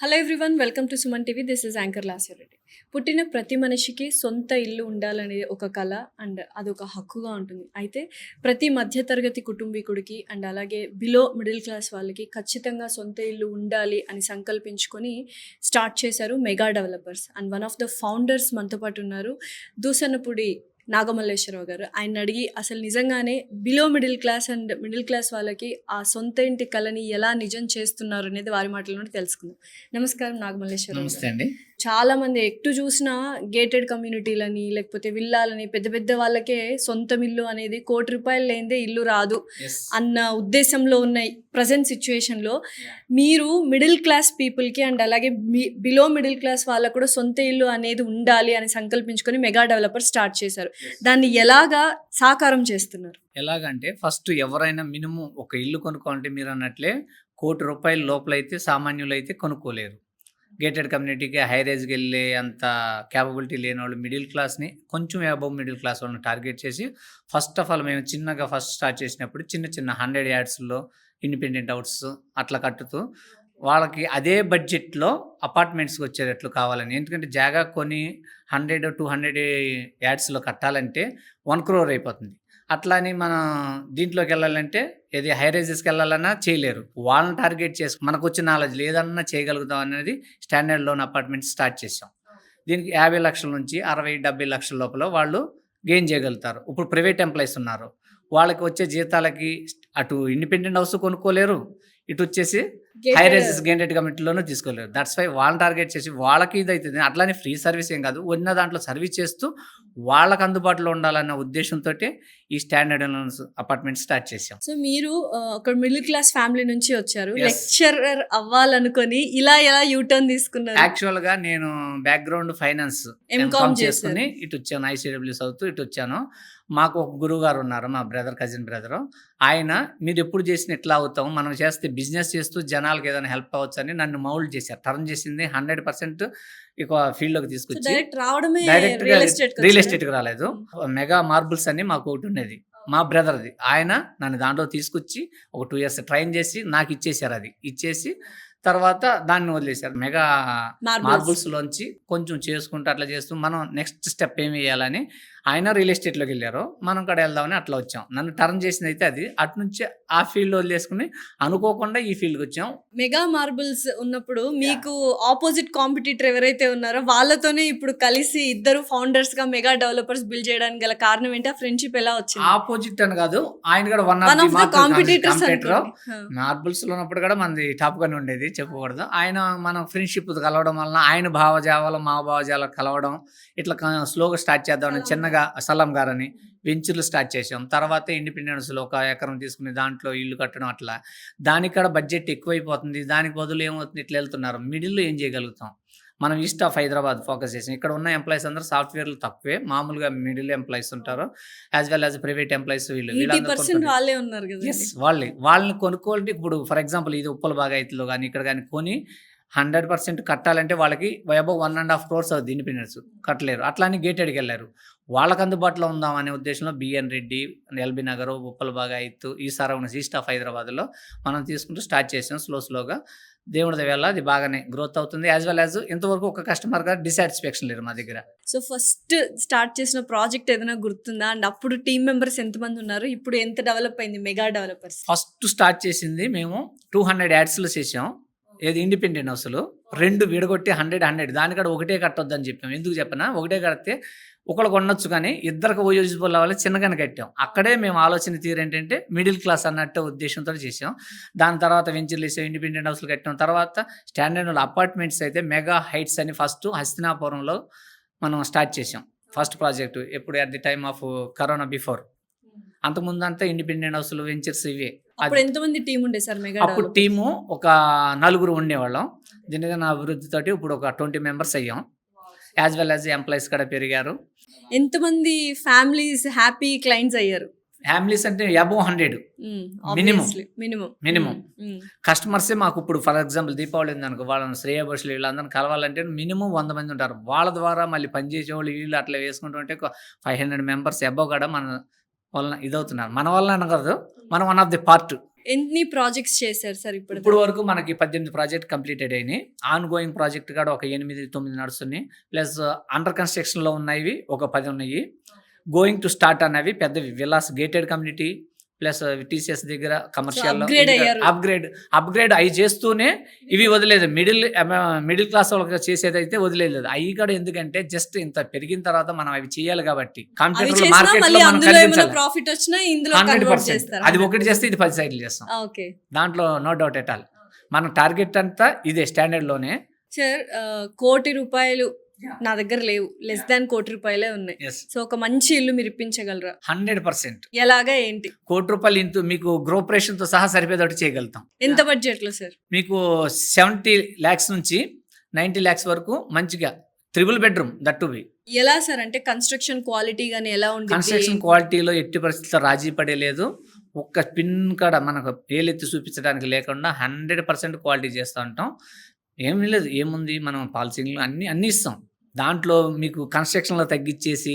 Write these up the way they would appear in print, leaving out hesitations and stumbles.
Hello everyone, welcome to Suman TV. This is anchor Lasya Reddy. పుట్టిన ప్రతి మనిషికి సొంత ఇల్లు ఉండాలనేది ఒక కళ అండ్ అదొక హక్కుగా ఉంటుంది. అయితే ప్రతి మధ్యతరగతి కుటుంబీకుడికి అండ్ అలాగే బిలో మిడిల్ క్లాస్ వాళ్ళకి ఖచ్చితంగా సొంత ఇల్లు ఉండాలి అని సంకల్పించుకొని స్టార్ట్ చేశారు mega developers. And one of the founders మనతో పాటు ఉన్నారు, దూసన్నపూడి నాగమల్లేశ్వరరావు గారు. ఆయన అడిగి అసలు నిజంగానే below middle class and middle class వాళ్ళకి ఆ సొంత ఇంటి కళని ఎలా నిజం చేస్తున్నారు అనేది వారి మాటల్లోనే తెలుసుకుందాం. నమస్కారం నాగమల్లేశ్వరరావు. నమస్తే అండి. చాలా మంది ఎటు చూసినా గేటెడ్ కమ్యూనిటీలని లేకపోతే విల్లాలని పెద్ద పెద్ద వాళ్ళకే సొంతం ఇల్లు అనేది ₹1,00,00,000 లేనిదే ఇల్లు రాదు అన్న ఉద్దేశంలో ఉన్న ప్రజెంట్ సిచ్యువేషన్లో మీరు మిడిల్ క్లాస్ పీపుల్కి అండ్ అలాగే బిలో మిడిల్ క్లాస్ వాళ్ళకు కూడా సొంత ఇల్లు అనేది ఉండాలి అని సంకల్పించుకొని మెగా డెవలపర్ స్టార్ట్ చేశారు. దాన్ని ఎలాగా సాకారం చేస్తున్నారు? ఎలాగంటే ఫస్ట్ ఎవరైనా మినిమం ఒక ఇల్లు కొనుక్కోవాలంటే మీరు అన్నట్లే ₹1,00,00,000 లోపలైతే సామాన్యులైతే కొనుక్కోలేరు. గేటెడ్ కమ్యూనిటీకి హై రేజ్కి వెళ్ళే అంత క్యాపబిలిటీ లేని వాళ్ళు మిడిల్ క్లాస్ని కొంచెం అబవ్ మిడిల్ క్లాస్ వాళ్ళని టార్గెట్ చేసి ఫస్ట్ ఆఫ్ ఆల్ మేము చిన్నగా ఫస్ట్ స్టార్ట్ చేసినప్పుడు చిన్న 100 యార్డ్స్లో ఇండిపెండెంట్ హౌస్ అట్లా కట్టుతూ వాళ్ళకి అదే బడ్జెట్లో అపార్ట్మెంట్స్కి వచ్చేటట్లు కావాలని. ఎందుకంటే జాగా కొని 100-200 యార్డ్స్లో కట్టాలంటే 1 crore అయిపోతుంది. అట్లా అని మనం దీంట్లోకి వెళ్ళాలంటే ఏది హై రైజెస్కి వెళ్ళాలన్నా చేయలేరు. వాళ్ళని టార్గెట్ చేసి మనకు వచ్చిన నాలెడ్జ్ ఏదన్నా చేయగలుగుతాం అనేది స్టాండర్డ్ లోన్ అపార్ట్మెంట్స్ స్టార్ట్ చేసాం. దీనికి 50 లక్షల నుంచి 60-70 లక్షల లోపల వాళ్ళు గెయిన్ చేయగలుగుతారు. ఇప్పుడు ప్రైవేట్ ఎంప్లాయీస్ ఉన్నారు, వాళ్ళకి వచ్చే జీతాలకి అటు ఇండిపెండెంట్ హౌస్ కొనుక్కోలేరు, ఇటు వచ్చేసి హై రైజెస్ గేటెడ్ కమ్యూనిటీలోనూ తీసుకోలేరు. దట్స్ వై వాళ్ళని టార్గెట్ చేసి వాళ్ళకి ఇది అవుతుంది. అట్లానే ఫ్రీ సర్వీస్ ఏం కాదు, ఉన్న దాంట్లో సర్వీస్ చేస్తూ వాళ్ళకి అందుబాటులో ఉండాలన్న ఉద్దేశంతో ఈ స్టాండర్డ్ లోన్స్ అపార్ట్మెంట్ స్టార్ట్ చేసాం. సో మీరు ఒక మిడిల్ క్లాస్ ఫ్యామిలీ నుంచి వచ్చారు, లెక్చరర్ అవ్వాలనుకొని ఇలా ఎలా యూటర్న్ తీసుకున్నారు? యాక్చువల్గా నేను బ్యాక్గ్రౌండ్ ఫైనాన్స్ ఎంకామ్ చేసుకుని ఇటు వచ్చాను, ఐసీడబ్ల్యూ చదువుతూ ఇటు వచ్చాను. మాకు ఒక గురువు గారు ఉన్నారు, మా కజిన్ బ్రదరు. ఆయన మీరు ఎప్పుడు చేసిన ఎట్లా అవుతాం, మనం చేస్తే బిజినెస్ చేస్తూ జనాలకు ఏదైనా హెల్ప్ అవ్వచ్చు అని నన్ను మౌల్డ్ చేశారు. టర్న్ చేసింది 100% ఇక ఫీల్డ్లోకి తీసుకొచ్చి డైరెక్ట్ రియల్ ఎస్టేట్కి రాలేదు. మెగా మార్బుల్స్ అని మాకు ఒకటి ఉండేది మా బ్రదర్ది. ఆయన నన్ను దాంట్లో తీసుకొచ్చి ఒక 2 years ట్రైన్ చేసి నాకు ఇచ్చేసారు. అది ఇచ్చేసి తర్వాత దాన్ని వదిలేశారు. మెగా మార్బుల్స్ లోంచి కొంచెం చేసుకుంటూ అట్లా చేస్తూ మనం నెక్స్ట్ స్టెప్ ఏమి వేయాలని ఆయన రియల్ ఎస్టేట్లోకి వెళ్ళారు, మనం కూడా వెళ్దామని అట్లా వచ్చాం. నన్ను టర్న్ చేసింది అయితే అది. అటు నుంచి ఆ ఫీల్డ్ వదిలేసుకుని అనుకోకుండా ఈ ఫీల్డ్కి వచ్చాం. మెగా మార్బుల్స్ ఉన్నప్పుడు మీకు ఆపోజిట్ కాంపిటీటర్ ఎవరైతే ఉన్నారో వాళ్ళతోనే ఇప్పుడు కలిసి ఇద్దరు ఫౌండర్స్ గా మెగా డెవలపర్స్ బిల్డ్ చేయడానికి గల కారణం ఏంటి? ఆ ఫ్రెండ్షిప్ ఎలా వచ్చింది? ఆపోజిట్ అని కాదు, ఆయన కూడా one of the competitor. Marbles లో ఉన్నప్పుడు కూడా మనది టాప్ గానే ఉండేది, చెప్పకూడదు. ఆయన మనం ఫ్రెండ్షిప్ కలవడం వలన ఆయన భావజావాలు మా భావజాలు కలవడం ఇట్లా స్లోగా స్టార్ట్ చేద్దామని చిన్నగా సలాం గారని వెంచర్లు స్టార్ట్ చేసాం. తర్వాత ఇండిపెండెన్స్లో 1 ఎకరం తీసుకుని దాంట్లో ఇల్లు కట్టడం అట్లా. దానికి కూడా బడ్జెట్ ఎక్కువైపోతుంది, దానికి బదులు ఏమవుతుంది ఇట్లా వెళ్తున్నారు. మిడిల్లో ఏం చేయగలుగుతాం మనం? ఈస్ట్ ఆఫ్ హైదరాబాద్ ఫోకస్ చేసాం. ఇక్కడ ఉన్న ఎంప్లాయీస్ అందరూ సాఫ్ట్వేర్లు తక్కువే, మామూలుగా మిడిల్ ఎంప్లాయీస్ ఉంటారు, as well as private employees. వాళ్ళని కొనుక్కోవాలంటే ఇప్పుడు ఫర్ ఎగ్జాంపుల్ ఇది ఉప్పల బాగాయితులో కానీ ఇక్కడ కానీ కొని 100% కట్టాలంటే వాళ్ళకి అబౌవ్ 1.5 crores అవుతుంది. ఇండిపెండెన్స్ కట్టలేరు. అట్లా అని గేటెడ్కి వెళ్ళారు. వాళ్ళకి అందుబాటులో ఉందాం అనే ఉద్దేశంలో బిఎన్ రెడ్డి, ఎల్బీ నగర్, ఉప్పల బాగాయితు ఈ సరౌండ్స్ ఈస్ట్ ఆఫ్ హైదరాబాద్లో మనం తీసుకుంటూ స్టార్ట్ చేసాం. స్లోగా దేవుడి దయవల్ల అది బాగానే గ్రోత్ అవుతుంది. యాజ్ వెల్ యాజ్ ఇంతవరకు ఒక కస్టమర్గా డిసాటిస్ఫాక్షన్ లేరు మా దగ్గర. సో ఫస్ట్ స్టార్ట్ చేసిన ప్రాజెక్ట్ ఏదైనా గుర్తుందా? అండ్ అప్పుడు టీమ్ మెంబర్స్ ఎంతమంది ఉన్నారు? ఇప్పుడు ఎంత డెవలప్ అయింది మెగా డెవలపర్స్? ఫస్ట్ స్టార్ట్ చేసింది మేము 200 యాడ్స్లో చేసాం. ఏది ఇండిపెండెంట్ హౌస్లో 2 విడగొట్టి 100 దానికాడ ఒకటే కట్టొద్దని చెప్పాం. ఎందుకు చెప్పనా, ఒకటే కడితే ఒకళ్ళు కొనొచ్చు కానీ ఇద్దరికి యూజిబుల్ అవ్వాలి, చిన్నగానే కట్టాం. అక్కడే మేము ఆలోచన తీరు ఏంటంటే మిడిల్ క్లాస్ అన్నట్టు ఉద్దేశంతో చేసాం. దాని తర్వాత వెంచర్లు వేసాం, ఇండిపెండెంట్ హౌస్లు కట్టాం. తర్వాత స్టాండర్డ్ అపార్ట్మెంట్స్ అయితే మెగా హైట్స్ అని ఫస్ట్ హస్తినాపురంలో మనం స్టార్ట్ చేసాం. ఫస్ట్ ప్రాజెక్టు ఎప్పుడు at the time of corona before. అంతకుముందు అంతా ఇండిపెండెంట్ హౌస్లు వెంచర్స్ ఇవే. ఎంతమంది టీం ఉండే సార్ మెగా? అప్పుడు టీము ఒక 4 ఉండేవాళ్ళం. దీనిగా అభివృద్ధితోటి ఇప్పుడు ఒక 20 members అయ్యాం. యాజ్ వెల్ యాజ్ ఎంప్లాయీస్ కూడా పెరిగారు. ఎంతమంది ఫ్యామిలీస్ హ్యాపీ క్లయింట్స్ అయ్యారు? ఫ్యామిలీస్ అంటే అబౌవ్ 100 మినిమం కస్టమర్సే మాకు. ఇప్పుడు ఫర్ ఎగ్జాంపుల్ దీపావళి ఉందనుకో, వాళ్ళని శ్రేయభాషలు వీళ్ళందరినీ కలవాలంటే మినిమం 100 మంది ఉంటారు. వాళ్ళ ద్వారా మళ్ళీ పనిచేసే వాళ్ళు వీళ్ళు అట్లా వేసుకుంటుంటే 500 members అబౌవ్ కూడా మన వలన ఇదవుతున్నారు. మన వల్ల అనకూడదు, మనం వన్ ఆఫ్ ది పార్ట్. ఎన్ని ప్రాజెక్ట్స్ చేశారు సార్ ఇప్పుడు ఇప్పుడు? వరకు మనకి 18 ప్రాజెక్ట్ కంప్లీటెడ్ అయినాయి. ఆన్ గోయింగ్ ప్రాజెక్ట్ కూడా ఒక 8, 9 నడుస్తున్నాయి. ప్లస్ అండర్ కన్‌స్ట్రక్షన్‌లో ఉన్నవి ఒక 10 ఉన్నాయి. గోయింగ్ టు స్టార్ట్ అన్నవి పెద్దవి villas gated community plus TCS దగ్గర కమర్షియల్‌లో అప్‌గ్రేడ్ అయ్యారు. అప్‌గ్రేడ్ అయి చేస్తూనే ఇవి వదిలేదు. మిడిల్ క్లాస్ వాళ్ళకి చేసేదైతే వదిలేదు. అయి కూడా ఎందుకంటే జస్ట్ ఇంత పెరిగిన తర్వాత మనం అవి చేయాలి కాబట్టి అవి కంప్యూటర్‌లో చేసినా మార్కెట్‌లో మళ్ళీ మనం అందులో ఏమైనా కనిపించాలి. ప్రాఫిట్ వచ్చినా ఇందులో కన్వర్ట్ 100% చేస్తారు. అది ఒకటి చేస్తే ఇది 10 సైట్లు చేస్తాం. ఓకే. దాంట్లో నో డౌట్ ఎట్ ఆల్. మన టార్గెట్ అంతా ఇదే స్టాండర్డ్‌లోనే. సార్ ₹1,00,00,000 నా దగ్గర లేవు. లెస్ దాన్ ₹1,00,00,000 ఉన్నాయి. యెస్. సో ఒక మంచి ఇల్లు మీరు ఇప్పించగలరా? 100% ఎలాగా ఏంటి? ₹1,00,00,000 ఇంటూ మీకు గృహప్రవేశంతో సహా సరిపోయేటట్టు చేయగలుగుతాం. ఎంత బడ్జెట్‌లో సార్? మీకు 70 lakhs నుంచి 90 lakhs వరకు మంచిగా triple bedroom that to be. ఎలా సార్ అంటే కన్‌స్ట్రక్షన్ క్వాలిటీ గాని ఎలా ఉండిద్ది? కన్‌స్ట్రక్షన్ క్వాలిటీలో ఎట్టి పరిస్థితుల్లో రాజీ పడేలేదు. ఒక్క పిన్ కాడ మనకు వేలెత్తి చూపించడానికి లేకుండా 100% క్వాలిటీ చేస్తా ఉంటాం. ఏమీ లేదు. ఏముంది మనం పాలసీలు అన్నీ ఇస్తాం. దాంట్లో మీకు కన్‌స్ట్రక్షన్‌లో తగ్గిచ్చేసి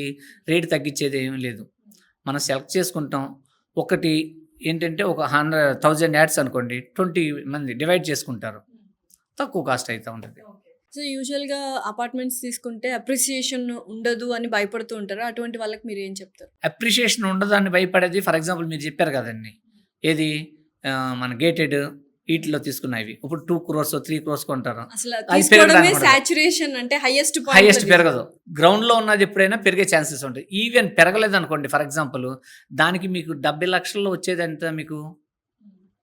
రేట్ తగ్గిచ్చేది ఏమీ లేదు. మనం సెలెక్ట్ చేసుకుంటాం. ఒకటి ఏంటంటే ఒక 1000 యాడ్స్ అనుకోండి 20 మంది డివైడ్ చేసుకుంటారు. తక్కువ కాస్ట్ అయితా ఉంటది. సో యూజువల్‌గా అపార్ట్మెంట్స్ తీసుకుంటే అప్రిసియేషన్ ఉండదు అని భయపడుతూ ఉంటారు. అటువంటి వాళ్ళకి మీరు ఏం చెప్తారు? అప్రిషియేషన్ ఉండదని భయపడేది ఫర్ ఎగ్జాంపుల్ మీరు చెప్పారు కదండీ! ఏది మన గేటెడ్ ఈటిలో తీసుకున్నవి. ఇప్పుడు 2 crores 3 crores కొంటారు. అసలు అది తీసుకోవడమే పెరగడానికి ఉండదు. సాచురేషన్ అంటే హైయెస్ట్ హైయెస్ట్ పెరగదు. గ్రౌండ్‌లో ఉన్నది ఎప్పుడైనా పెరిగే ఛాన్సెస్ ఉంటాయి. ఈవెన్ పెరగలేదనుకోండి ఫర్ ఎగ్జాంపుల్ దానికి మీకు 70,00,000 వచ్చేది ఎంత మీకు?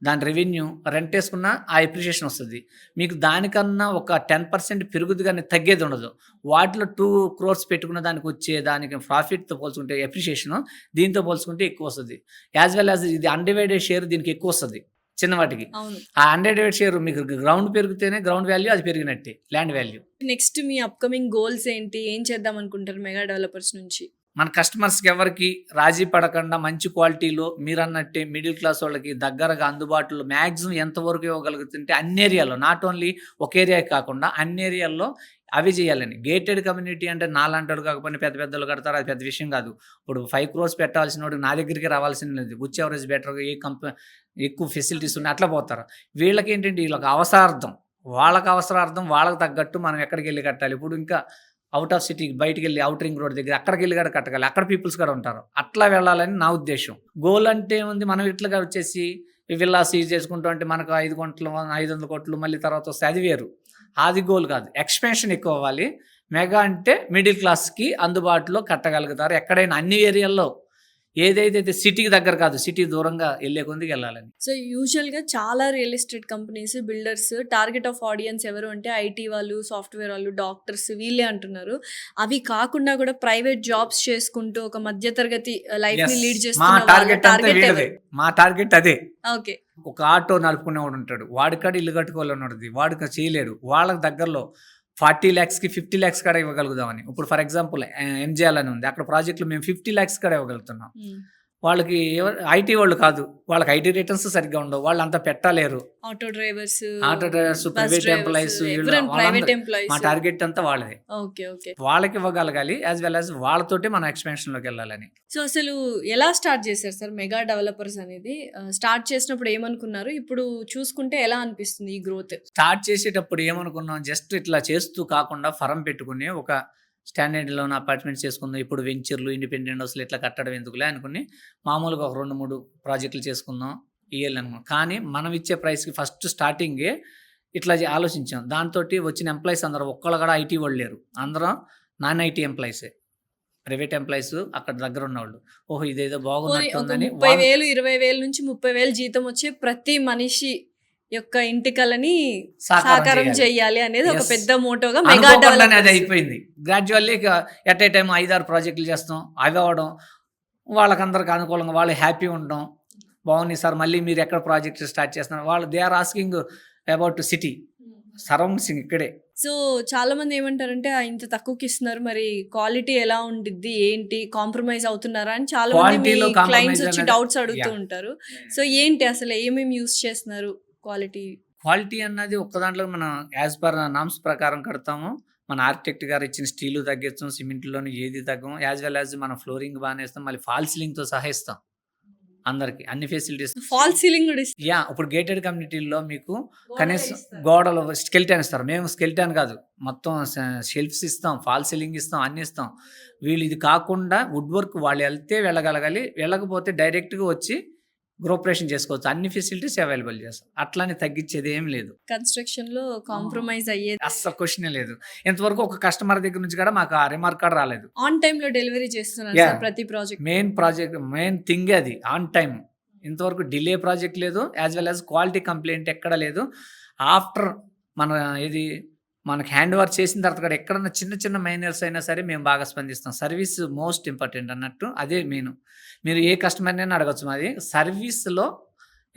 దాని రెవెన్యూ రెంట్ ఏసుకున్నా ఆ అప్రిషియేషన్ వస్తది. మీకు దానికన్నా ఒక 10% పెరుగుద్ది గానీ తగ్గేది ఉండదు. వాటిలో 2 crores పెట్టుకున్న దానికి వచ్చే దానికి ప్రాఫిట్‌తో పోల్చుకుంటే అప్రిషియేషను దీంతో పోల్చుకుంటే ఎక్కువొస్తది. యాస్ వెల్ యాస్ ఇది అన్‌డివైడెడ్ షేర్ దీనికి ఎక్కువొస్తది చిన్న వాటికి. అవును. ఆ అన్‌డివైడెడ్ షేర్ మీకు గ్రౌండ్ పెరిగితేనే గ్రౌండ్ వాల్యూ అది పెరిగినట్టే ల్యాండ్ వాల్యూ. నెక్స్ట్ మీ అప్‌కమింగ్ గోల్స్ ఏంటి? ఏం చేద్దాం అనుకుంటారు మెగా డెవలపర్స్ నుంచి? మన కస్టమర్స్‌కి ఎవరికీ రాజీ పడకుండా మంచి క్వాలిటీలో మీరన్నట్టే మిడిల్ క్లాస్ వాళ్ళకి దగ్గరగా అందుబాటులో మాక్సిమం ఎంతవరకు ఇవ్వగలుగుతుంటే అన్ని ఏరియాలో నాట్ ఓన్లీ ఒక ఏరియాకి కాకుండా అన్ని ఏరియాల్లో అవి చేయాలని. గేటెడ్ కమ్యూనిటీ అంటే నాలాంటోడు కాకపోయినా పెద్ద పెద్దోళ్ళు కడతారు. అది పెద్ద విషయం కాదు. ఇప్పుడు 5 crores పెట్టాల్సినోడు నా దగ్గరికి రావాల్సింది లేదు. విచ్ ఎవర్ ఇస్ బెటర్‌గా ఎక్కువ ఫెసిలిటీస్ ఉన్నాయి అట్లా పోతారు. వీళ్ళకేంటంటే వీళ్ళకి అవసరార్థం. వాళ్ళకి అవసరార్థం వాళ్ళకి తగ్గట్టు మనం ఎక్కడికెళ్ళి కట్టాలి. ఇప్పుడు ఇంకా ఔట్ ఆఫ్ సిటీకి బయటికెళ్ళి ఔటర్ రింగ్ రోడ్ దగ్గర అక్కడికెళ్ళి కూడా కట్టగాలి. అక్కడ పీపుల్స్ కూడా ఉంటారు. అట్లా వెళ్ళాలని నా ఉద్దేశ్యం. గోల్ అంటే ఏముంది మనం ఇట్లా వచ్చేసి విల్లాస్ ఇది చేసుకుంటాం అంటే మనకు 5 కోట్లు 500 కోట్లు మళ్ళీ తర్వాత వస్తే అది వేరు. అది గోల్ కాదు. ఎక్స్‌పాన్షన్ ఎక్కువ అవ్వాలి. మెగా అంటే మిడిల్ క్లాస్‌కి అందుబాటులో కట్టగలుగుతారు. ఎక్కడైనా అన్ని ఏరియాల్లో ఏదైతే సిటీకి దగ్గర కాదు సిటీ దూరంగా వెళ్ళే కొద్దికి వెళ్ళాలని. సో యూజువల్‌గా చాలా real estate companies, builders target of audience ఎవరు అంటే ఐటీ వాళ్ళు, సాఫ్ట్‌వేర్ వాళ్ళు, డాక్టర్స్ వీళ్ళే అంటున్నారు. అవి కాకుండా కూడా ప్రైవేట్ జాబ్స్ చేసుకుంటూ ఒక మధ్య తరగతి లైఫ్‌ని లీడ్ మా చేస్తున్న వాళ్ళ టార్గెట్ అంతా టార్గెట్ వీళ్ళదే. ఎవరు? మా టార్గెట్ అదే. ఓకే. ఒక ఆటో నడుపుకునేవాడు ఉంటాడు. వాడికాడ ఇల్లు కట్టుకోవాలన్నది వాడికి చేయలేడు. వాళ్ళకి దగ్గరలో 40 lakhsకి 50 lakhs కాడ ఇవ్వగలుగుదామని. ఇప్పుడు ఫర్ ఎగ్జాంపుల్ ఎంజేఎల్ అని ఉంది. అక్కడ ప్రాజెక్టులు మేము 50 lakhs కాడ ఇవ్వగలుగుతున్నాం. వాళ్ళకి ఐటీ వాళ్ళు కాదు. వాళ్ళకి ఐటీ రిటర్న్స్ సరిగ్గా ఉండవు. వాళ్ళు అంత పెట్టలేరు. Auto drivers, private employees private employees. మా టార్గెట్ అంతా వాళ్ళదే. ఓకే. ఓకే. వాళ్ళకి ఇవ్వగలగాలి యాజ్ వెల్ యాజ్ వాళ్ళతోటి మనం ఎక్స్‌పాన్షన్‌లోకి వెళ్ళాలని. సో అసలు ఎలా స్టార్ట్ చేశారు సార్ మెగా డెవలపర్స్ అనేది? స్టార్ట్ చేసినప్పుడు ఏమనుకున్నారు? ఇప్పుడు చూసుకుంటే ఎలా అనిపిస్తుంది ఈ గ్రోత్? స్టార్ట్ చేసేటప్పుడు ఏమనుకున్నాం జస్ట్ ఇట్లా చేస్తూ కాకుండా ఫర్మ్ పెట్టుకుని ఒక స్టాండర్డ్‌లోన అపార్ట్మెంట్స్ చేసుకుందాం. ఇప్పుడు వెంచర్‌లు, ఇండిపెండెంట్ హౌస్‌లు ఇట్లా కట్టడం ఎందుకులే అనుకుని మామూలుగా ఒక 2, 3 ప్రాజెక్టులు చేసుకుందాం ఇయ్యాలనుకున్నాం. కానీ మనం ఇచ్చే ప్రైస్‌కి ఫస్ట్ స్టార్టింగే ఇట్లా ఆలోచించాం. దాంతోటి వచ్చిన ఎంప్లాయీస్ అందరూ ఒక్కళ్ళు కూడా ఐటీ వాళ్ళు లేరు. అందరం నాన్ ఐటీ ఎంప్లాయీసే. ప్రైవేట్ ఎంప్లాయీస్ అక్కడ దగ్గర ఉన్నవాళ్ళు. ఓహో! ఇదేదో పోనీ ఒక బాగున్నట్టుందని 30,000, 20,000 నుంచి 30,000 జీతం వచ్చే ప్రతి మనిషి యొక్క ఇంటి కలని సాకారం చేయాలి అనేది ఒక Yes. పెద్ద మోటోగా మెగా అనుకోకుండానే అది డెవలపర్స్. అయిపోయింది. గ్రాడ్యువల్లీ ఇక ఎట్ ఏ టైమ్ 5, 6 ప్రాజెక్టులు చేస్తాం. అవి అవ్వడం వాళ్ళకందరికి అనుకూలంగా వాళ్ళు హ్యాపీ ఉండడం. బాగుంది సార్ మళ్ళీ మీరు ఎక్కడ ప్రాజెక్ట్ స్టార్ట్ చేస్తున్నారు? వాళ్ళు they are asking about city surroundings ఇక్కడే. సో చాలా మంది ఏమంటారంటే ఇంత తక్కువకి ఇస్తున్నారు మరి క్వాలిటీ ఎలా ఉండిద్ది ఏంటి కాంప్రమైజ్ అవుతున్నారా అని చాలా మంది మీ క్వాలిటీలో క్లయింట్స్ కాంప్రమైజ్ వచ్చి అనేది డౌట్స్ అడుగుతూ Yeah. ఉంటారు. సో ఏంటి అసలు ఏమేమి యూస్ చేస్తున్నారు క్వాలిటీ? క్వాలిటీ అన్నది ఒక్క దాంట్లో మనం యాజ్ పర్ నామ్స్ ప్రకారం కడతాము. మన ఆర్కిటెక్ట్ గారు ఇచ్చిన స్టీలు తగ్గిస్తాం. సిమెంట్‌లోని ఏది తగ్గం. యాజ్ వెల్ యాజ్ మనం ఫ్లోరింగ్ బాగానే ఇస్తాం. మళ్ళీ ఫాల్ సీలింగ్‌తో సహా ఇస్తాం. అందరికి అన్ని ఫెసిలిటీస్. ఫాల్ సీలింగ్ కూడా ఇస్తారు. ఇప్పుడు గేటెడ్ కమ్యూనిటీల్లో మీకు గోడలు కనీసం ఇస్తారు. గోడలు స్కెల్టన్ ఇస్తారు. మేము స్కెల్టన్ కాదు, మొత్తం షెల్ఫ్స్ ఇస్తాం, ఫాల్ సీలింగ్ ఇస్తాం, అన్ని ఇస్తాం. వీళ్ళు ఇది కాకుండా వుడ్ వర్క్ వాళ్ళు వెళ్తే వెళ్ళగలగాలి, వెళ్ళకపోతే డైరెక్ట్గా వచ్చి గృహప్రవేశం చేసుకోవచ్చు. అన్ని ఫెసిలిటీస్ అవైలబుల్ చేస్తాం. అట్లానే తగ్గించేది ఏం లేదు, కన్స్ట్రక్షన్ లో కాంప్రమైజ్ అయ్యేది అస్సలు క్వశ్చనే లేదు. ఇంతవరకు ఒక కస్టమర్ దగ్గర నుంచి కూడా మాకు ఆ రిమార్క్ కార్డ్ రాలేదు. ఆన్ టైమ్ లో డెలివరీ చేస్తున్నారు Yeah. సార్ ప్రతి ప్రాజెక్ట్. మెయిన్ థింగ్ అది ఆన్ టైం. ఇంతవరకు డిలే ప్రాజెక్ట్ లేదు, as well as quality complaint ఎక్కడ లేదు. ఆఫ్టర్ మనకి హ్యాండ్ ఓవర్ చేసిన తర్వాత కూడా ఎక్కడన్నా చిన్న చిన్న మైనర్స్ అయినా సరే మేము బాగా స్పందిస్తాం. సర్వీస్ మోస్ట్ ఇంపార్టెంట్ అన్నట్టు, అదే మెయిన్. మీరు ఏ కస్టమర్నైనా అడగచ్చు, మాది సర్వీస్లో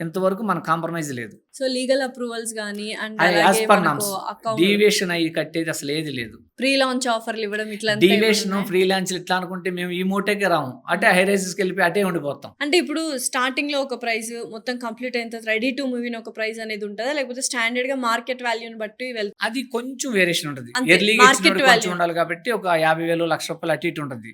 ఇంతవరకు మన కాంప్రమైజ్ లేదు. సో లీగల్ అప్రూవల్స్ గానీ అండ్ అది as per norms. Account deviation అయ్యి కట్టేది అసలు ఏది లేదు. ప్రీ లాంచ్ ఆఫర్లు ఇవ్వడం ఇట్లా డీవియేషన్ ఫ్రీలాన్స్ ఇట్లా అనుకుంటే మేము ఈ మూటకే రాము, అటే హైరైజెస్కి వెళ్ళిపోయి అటే ఉండిపోతాం. అంటే ఇప్పుడు స్టార్టింగ్ లో ఒక ప్రైస్, మొత్తం కంప్లీట్ అయిన తర్వాత రెడీ టు మూవీ ఒక ప్రైస్ అనేది ఉంటుందా, లేకపోతే స్టాండర్డ్ గా మార్కెట్ వాల్యూని బట్టి వెళ్తుంది? అది కొంచెం వేరియేషన్ ఉంటుంది. అంతే, ఎర్లీగా market ఇచ్చిన కొంచెం value. ఉండాలి కాబట్టి ఒక 50,000 లక్ష రూపాయలు అటు ఇటు ఉంటుంది.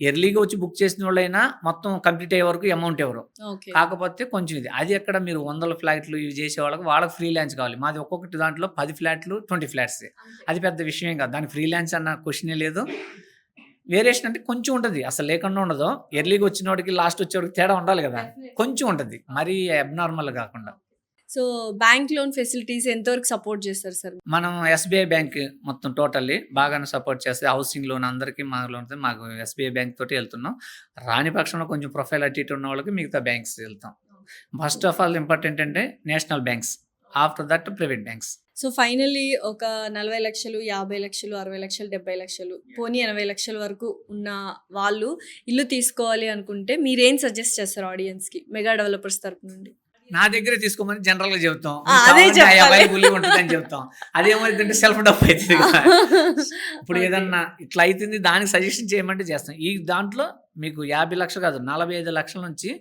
ఎర్లీగా వచ్చి బుక్ చేసిన వాళ్ళైనా మొత్తం కంప్లీట్ అయ్యే వరకు అమౌంట్ ఎవరు. ఓకే. కాకపోతే కొంచెం అది ఎక్కడ మీరు 100 ఫ్లాట్లు ఇవి చేసే వాళ్ళకి ఫ్రీలాన్స్ కావాలి. మాది ఒక్కొక్కటి దాంట్లో 10 ఫ్లాట్లు 20 ఫ్లాట్స్. అది పెద్ద విషయం కాదు, దానికి ఫ్రీలాన్స్ అన్న క్వశ్చనే లేదు. వేరియేషన్ అంటే కొంచెం ఉంటుంది, అసలు లేకుండా ఉండదు. ఎర్లీగా వచ్చిన వాడికి లాస్ట్ వచ్చేవాడికి తేడా ఉండాలి కదా, కొంచెం ఉంటుంది, మరీ అబ్నార్మల్ కాకుండా. సో బ్యాంక్ లోన్ ఫెసిలిటీస్ ఎంతవరకు సపోర్ట్ చేస్తారు సార్? మనం ఎస్బీఐ బ్యాంక్ మొత్తం టోటల్లీ బాగానే సపోర్ట్ చేస్తే హౌసింగ్ లోన్ అందరికీ మా లోన్ మాకు ఎస్బీఐ బ్యాంక్ తోటి వెళ్తున్నాం. రాని పక్షంలో కొంచెం ప్రొఫైల్ అటు ఇటు ఉన్న వాళ్ళకి మిగతా బ్యాంక్స్ వెళ్తాం. ఫస్ట్ ఆఫ్ ఆల్ ఇంపార్టెంట్ అంటే national banks, after that private banks. So finally ఒక 40 లక్షలు, 50 లక్షలు, 60 లక్షలు, 70 లక్షలు, పోనీ 80 లక్షల వరకు ఉన్న వాళ్ళు ఇల్లు తీసుకోవాలి అనుకుంటే మీరేం సజెస్ట్ చేస్తారు ఆడియన్స్ కి మెగా డెవలపర్స్ తరపు నుండి? నా దగ్గరే తీసుకోమని జనరల్ గా చెప్తాం, అదే చెప్పాలి. అవైలబుల్ ఉంటుందని చెప్తాం. అదేమైందంటే సెల్ఫ్ డబ్బు అవుతుంది కదా. ఇప్పుడు Okay. ఏదన్నా ఇట్లా అవుతుంది దానికి సజెషన్ చేయమంటే చేస్తాం. ఈ దాంట్లో మీకు 50 లక్షలు కాదు, 45 లక్షల నుంచి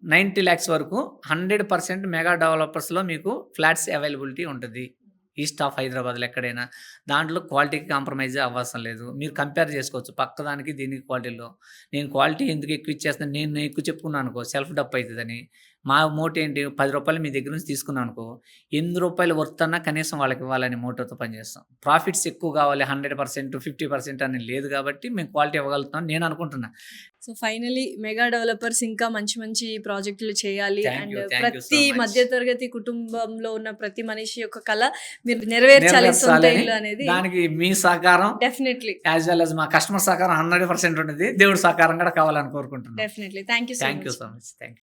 90 lakhs వరకు 100% మెగా డెవలపర్స్లో మీకు ఫ్లాట్స్ అవైలబిలిటీ ఉంటుంది. ఈస్ట్ ఆఫ్ హైదరాబాద్లో ఎక్కడైనా. దాంట్లో క్వాలిటీకి కాంప్రమైజ్ అవ్వాల్సిన లేదు. మీరు కంపేర్ చేసుకోవచ్చు పక్కదానికి దీనికి క్వాలిటీలో. నేను క్వాలిటీ ఎందుకు ఎక్కువ ఇచ్చేస్తాను, నేను ఎక్కువ చెప్పుకున్నాను అనుకో సెల్ఫ్ డప్ అవుతుందని. మా మోటో ఏంటి, 10 రూపాయలు మీ దగ్గర నుంచి తీసుకున్నాను అనుకో, 8 రూపాయలు వర్త్ అన్నా కనీసం వాళ్ళకి ఇవ్వాలని మోటోతో పనిచేస్తాం. ప్రాఫిట్స్ ఎక్కువ కావాలి 100%, 50% అని లేదు కాబట్టి మేము క్వాలిటీ ఇవ్వగలుగుతాం నేను అనుకుంటున్నా. సో ఫైనలీ మెగా డెవలపర్స్ ఇంకా మంచి మంచి ప్రాజెక్టులు చేయాలి Thank and you, thank you so ప్రతి much. మధ్యతరగతి కుటుంబంలో ఉన్న ప్రతి మనిషి యొక్క కళ మీరు నెరవేర్చాలి సొంత నెరవేర్చాలని, ఇల్లు అనేది. దానికి మీ సహకారం డెఫినెట్లీ యాజ్ వెల్ యాజ్ మా కస్టమర్ సహకారం 100% ఉంటుంది. దేవుడి సహకారం కూడా కావాలని కోరుకుంటున్నాను. Definitely thank you so thank you much. So much. Thank you.